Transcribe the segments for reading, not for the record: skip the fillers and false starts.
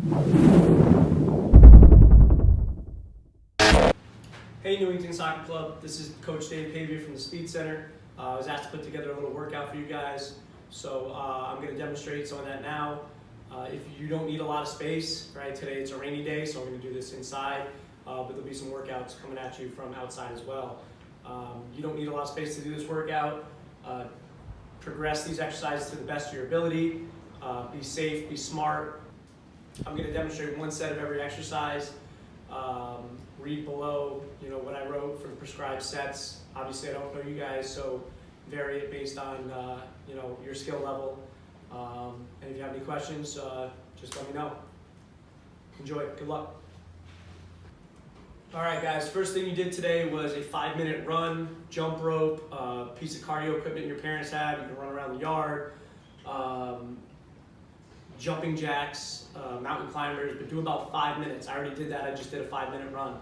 Hey Newington Soccer Club, this is Coach Dave Pavia from the Speed Center. I was asked to put together a little workout for you guys, so I'm going to demonstrate some of that now. If you don't need a lot of space, right, today it's a rainy day, so I'm going to do this inside, but there'll be some workouts coming at you from outside as well. You don't need a lot of space to do this workout. Progress these exercises to the best of your ability. Be safe, be smart. I'm going to demonstrate one set of every exercise. Read below, what I wrote for the prescribed sets. Obviously, I don't know you guys, so vary it based on, your skill level. And if you have any questions, just let me know. Enjoy. Good luck. All right, guys. First thing you did today was a 5-minute run, jump rope, piece of cardio equipment your parents have. You can run around the yard. Jumping jacks, mountain climbers, but do about 5 minutes. I already did that. I just did a 5-minute run.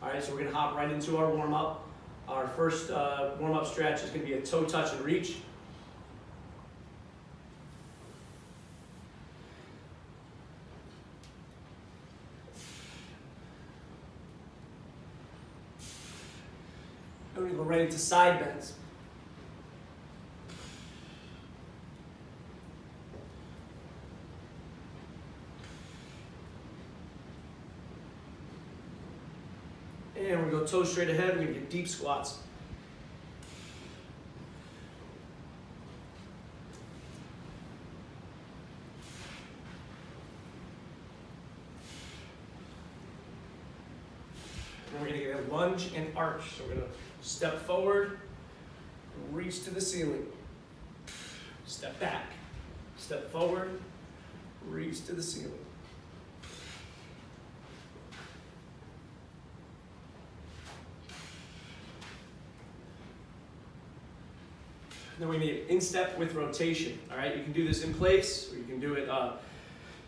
All right, so we're gonna hop right into our warm-up. Our first warm-up stretch is gonna be a toe touch and reach. And we're gonna go right into side bends. And we go toes straight ahead. We're gonna get deep squats. And we're gonna get a lunge and arch. So we're gonna step forward, reach to the ceiling. Step back, step forward, reach to the ceiling. Then we need instep with rotation. All right, you can do this in place, or you can do it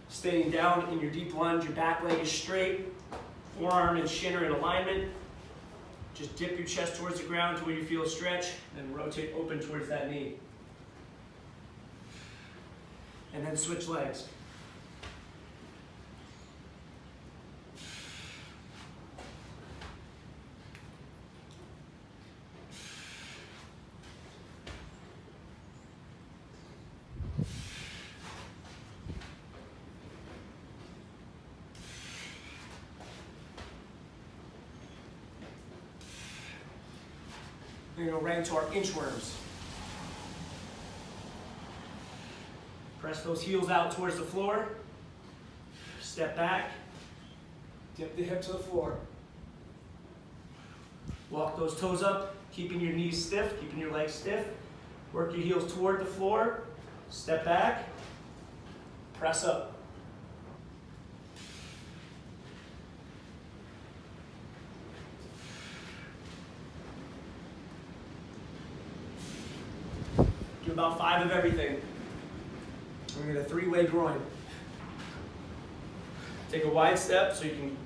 staying down in your deep lunge. Your back leg is straight, forearm and shin are in alignment. Just dip your chest towards the ground to where you feel a stretch, and rotate open towards that knee. And then switch legs. We're going to go right into our inchworms. Press those heels out towards the floor. Step back. Dip the hip to the floor. Walk those toes up, keeping your knees stiff, keeping your legs stiff. Work your heels toward the floor. Step back. Press up. Do about 5 of everything. We're going to 3-way groin. Take a wide step so you can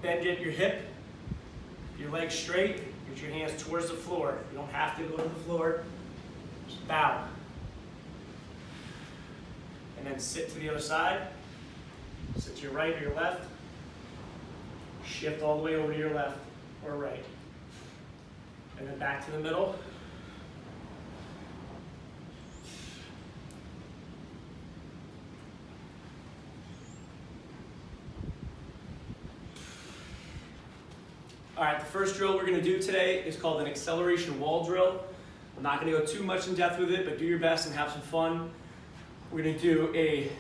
bend at your hip, your legs straight, get your hands towards the floor. You don't have to go to the floor, just bow. And then sit to the other side. Sit to your right or your left. Shift all the way over to your left or right. And then back to the middle. All right, the first drill we're gonna do today is called an acceleration wall drill. I'm not gonna go too much in depth with it, but do your best and have some fun. We're gonna do a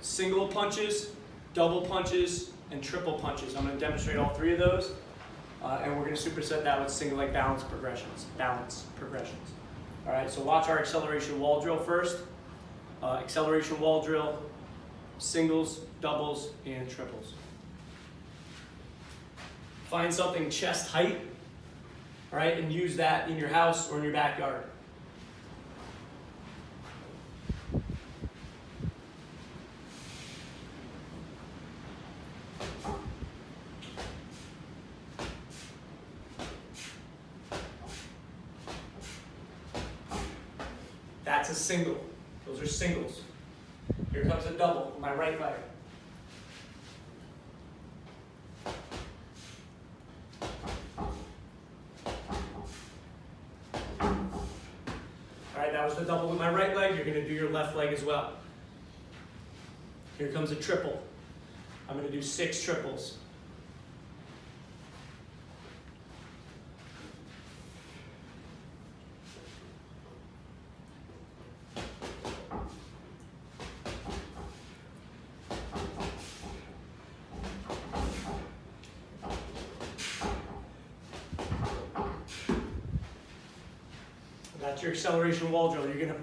single punches, double punches, and triple punches. I'm gonna demonstrate all 3 of those, and we're gonna superset that with single leg balance progressions. All right, so watch our acceleration wall drill first. Acceleration wall drill, singles, doubles, and triples. Find something chest height, all right, and use that in your house or in your backyard. That's a single. Those are singles. Here comes a double, my right leg. was to double with my right leg, you're gonna do your left leg as well. Here comes a triple. I'm gonna do 6 triples. That's your acceleration wall drill. You're gonna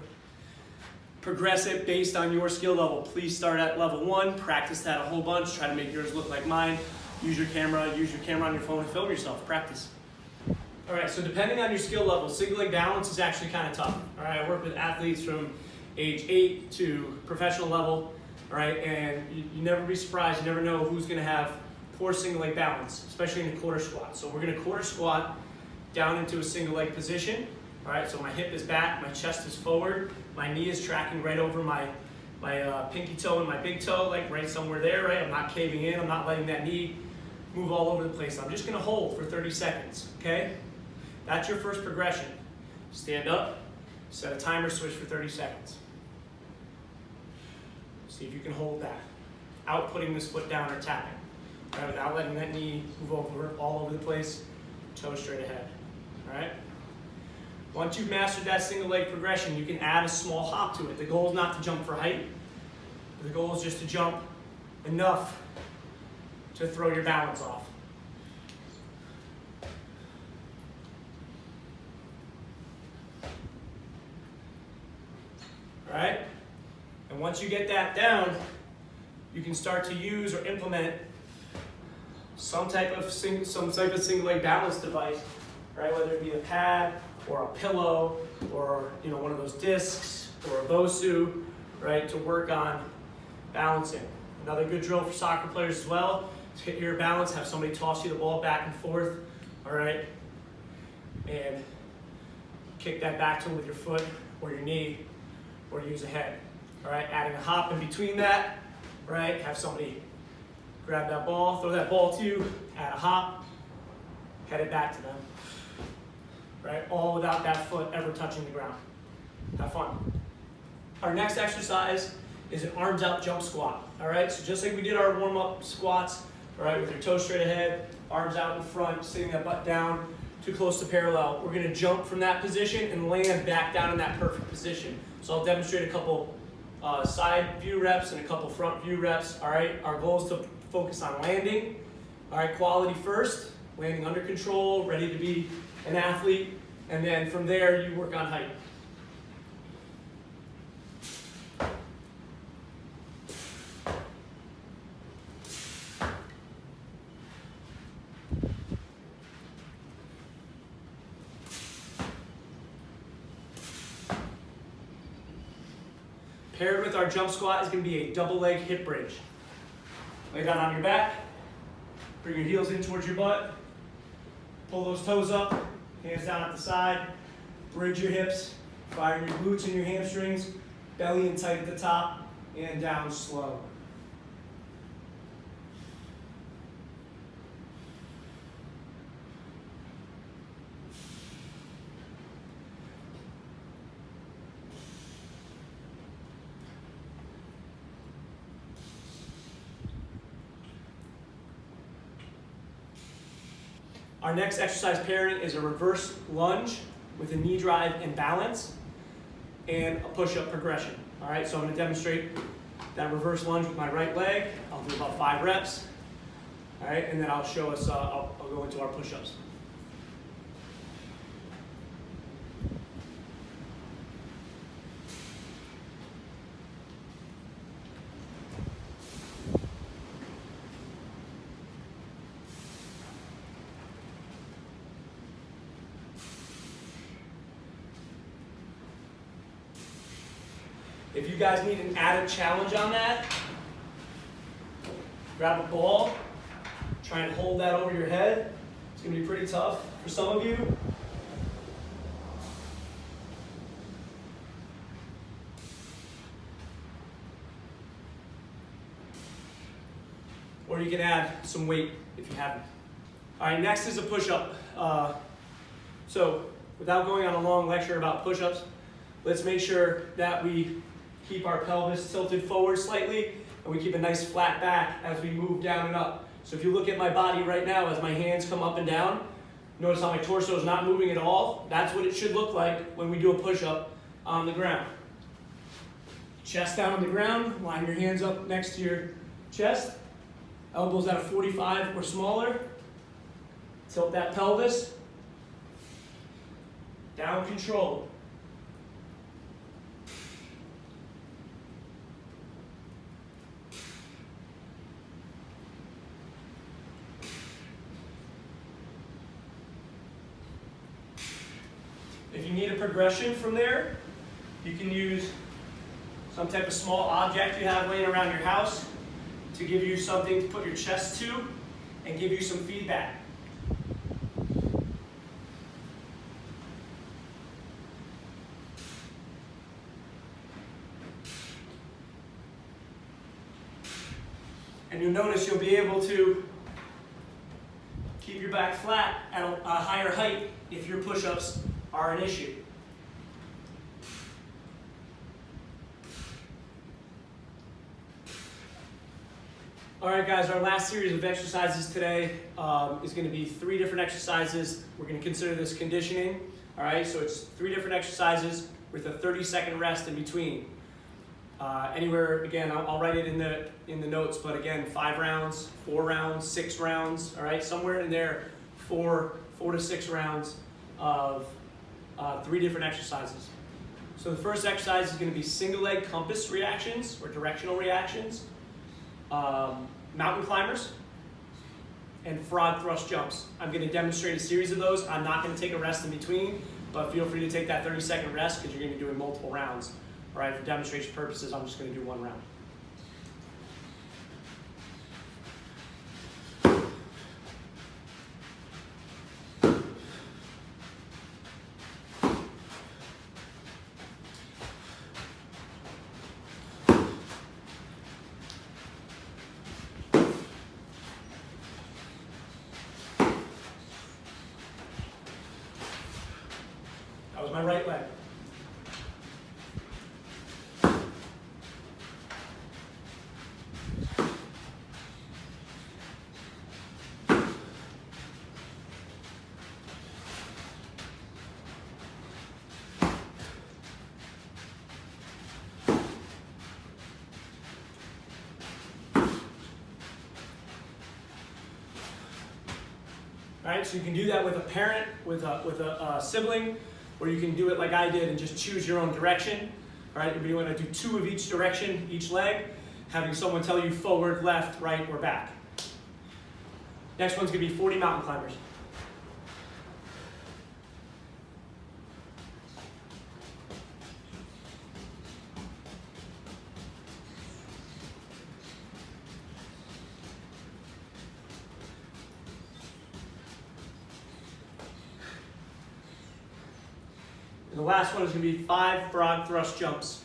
progress it based on your skill level. Please start at level 1, practice that a whole bunch, try to make yours look like mine. Use your camera on your phone to film yourself, practice. All right, so depending on your skill level, single leg balance is actually kind of tough. All right, I work with athletes from age 8 to professional level, all right, and you never be surprised, you never know who's gonna have poor single leg balance, especially in a quarter squat. So we're gonna quarter squat down into a single leg position. All right, so my hip is back, my chest is forward, my knee is tracking right over my pinky toe and my big toe, like right somewhere there, right? I'm not caving in, I'm not letting that knee move all over the place. I'm just gonna hold for 30 seconds, okay? That's your first progression. Stand up, set a timer switch for 30 seconds. See if you can hold that, without putting this foot down or tapping, right? Without letting that knee move over all over the place, toe straight ahead, all right? Once you've mastered that single leg progression, you can add a small hop to it. The goal is not to jump for height. The goal is just to jump enough to throw your balance off. All right? And once you get that down, you can start to use or implement some type of single leg balance device, right? Whether it be a pad, or a pillow, or one of those discs, or a BOSU, right, to work on balancing. Another good drill for soccer players as well is hit your balance, have somebody toss you the ball back and forth, all right, and kick that back to them with your foot or your knee, or use a head, all right. Adding a hop in between that, right, have somebody grab that ball, throw that ball to you, add a hop, head it back to them. Right, all without that foot ever touching the ground. Have fun. Our next exercise is an arms out jump squat. All right, so just like we did our warm-up squats, all right, with your toes straight ahead, arms out in front, sitting that butt down, too close to parallel. We're gonna jump from that position and land back down in that perfect position. So I'll demonstrate a couple side view reps and a couple front view reps. All right, our goal is to focus on landing. All right, quality first, landing under control, ready to be an athlete, and then from there you work on height. Paired with our jump squat is going to be a double leg hip bridge. Lay down on your back, bring your heels in towards your butt, pull those toes up, hands down at the side, bridge your hips, fire your glutes and your hamstrings, belly in tight at the top, and down slow. Our next exercise pairing is a reverse lunge with a knee drive and balance and a push-up progression. All right, so I'm going to demonstrate that reverse lunge with my right leg. I'll do about 5 reps. All right, and then I'll show us, I'll go into our push-ups. If you guys need an added challenge on that, grab a ball, try and hold that over your head. It's going to be pretty tough for some of you. Or you can add some weight if you haven't. All right, next is a push-up. So without going on a long lecture about push-ups, let's make sure that we keep our pelvis tilted forward slightly and we keep a nice flat back as we move down and up. So if you look at my body right now as my hands come up and down, notice how my torso is not moving at all. That's what it should look like when we do a push-up on the ground. Chest down on the ground, line your hands up next to your chest, elbows at a 45 or smaller, tilt that pelvis, down control. If you need a progression from there, you can use some type of small object you have laying around your house to give you something to put your chest to and give you some feedback. And you'll notice you'll be able to keep your back flat at a higher height if your push-ups are an issue. All right, guys, our last series of exercises today is going to be 3 different exercises. We're going to consider this conditioning. All right, so it's 3 different exercises with a 30-second rest in between. Anywhere, again, I'll write it in the notes, but again, 5 rounds, 4 rounds, 6 rounds. All right, somewhere in there, 4 to 6 rounds of 3 different exercises. So the first exercise is going to be single leg compass reactions or directional reactions, mountain climbers, and frog thrust jumps. I'm going to demonstrate a series of those. I'm not going to take a rest in between, but feel free to take that 30-second rest because you're going to be doing multiple rounds. All right, for demonstration purposes, I'm just going to do 1 round. That was my right leg. All right, so you can do that with a parent, with a sibling, or you can do it like I did and just choose your own direction. All right, you want to do 2 of each direction, each leg, having someone tell you forward, left, right, or back. Next one's going to be 40 mountain climbers. And the last one is going to be 5 frog thrust jumps.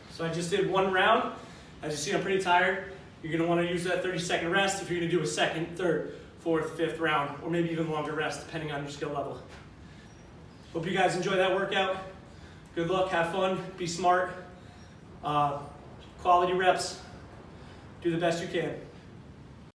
So I just did 1 round. As you see, I'm pretty tired. You're going to want to use that 30-second rest if you're going to do a 2nd, 3rd, 4th, 5th round, or maybe even longer rest, depending on your skill level. Hope you guys enjoy that workout. Good luck, have fun, be smart, quality reps, do the best you can.